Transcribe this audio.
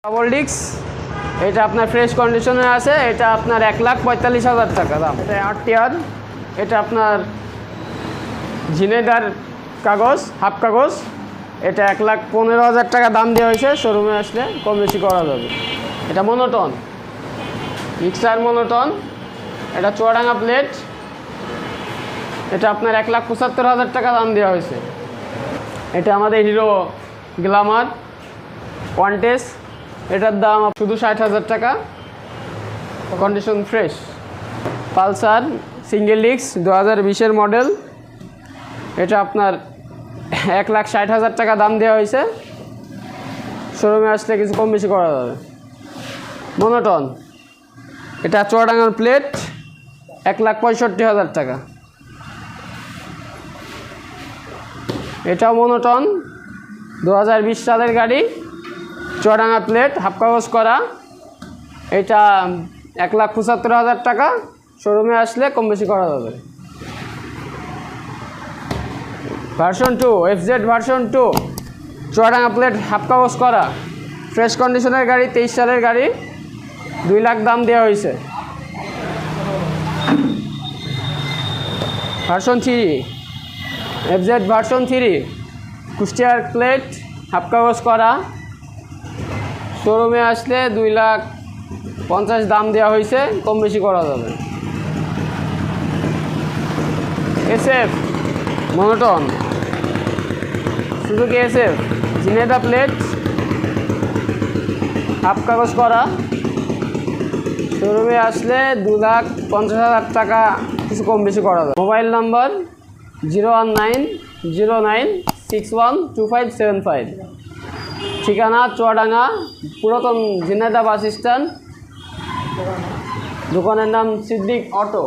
Double ডিক্স, এটা আপনার ফ্রেশ কন্ডিশনে আছে, এটা আপনার 1,45,000 টাকা দাম। এটা 8 টিয়ার, এটা আপনার ঝিনেদার কাগজ, হাফ কাগজ, এটা 1,15,000 টাকা দাম দেওয়া হয়েছে। শোরুমে আসলে কম বেশি করা যাবে। এটা মনোটন, মিক্সার মনোটন, এটা চুয়াডাঙ্গা প্লেট, এটা আপনার 1,75,000 টাকা দাম দেওয়া হয়েছে। এটা আমাদের হিরো গ্ল্যামার ওয়ান্টেস, এটার দাম শুধু 60,000 টাকা, condition fresh. Pulsar single disc 2020-এর মডেল, এটা আপনার 1,60,000 টাকা দাম দেওয়া হয়েছে। শোরুমে আসলে কিছু কম বেশি করা যাবে। মনোটন, এটা চুয়াডাঙ্গার প্লেট, 1,65,000 টাকা। এটাও মনোটন, 2020 সালের গাড়ি, চুয়াডাঙ্গা প্লেট, হাফ কাগজ করা, এটা 1,75,000 টাকা। শোরুমে আসলে কম বেশি করা যাবে। Version 2, FZ version 2, Chuadanga plate, half কাগজ করা, ফ্রেশ কন্ডিশনের গাড়ি, 23 সালের গাড়ি, 2 লাখ দাম দেওয়া হয়েছে। ভার্সন 3, FZ ভার্সন 3, কুষ্টিয়ার প্লেট, হাফ কাগজ করা, শোরুমে আসলে 2,50,000 দাম দেওয়া হয়েছে, কম বেশি করা যাবে। SF monotone, Suzuki SF Jhenaidah plate, half কাগজ করা, শোরুমে আসলে 2,50,000 টাকা, কিছু কম বেশি করা যাবে। মোবাইল নাম্বার 01909612575, ঠিকানা চুয়াডাঙ্গা পুরাতন ঝিনেদা বাস স্ট্যান্ড, দোকানের নাম সিদ্দিক অটো।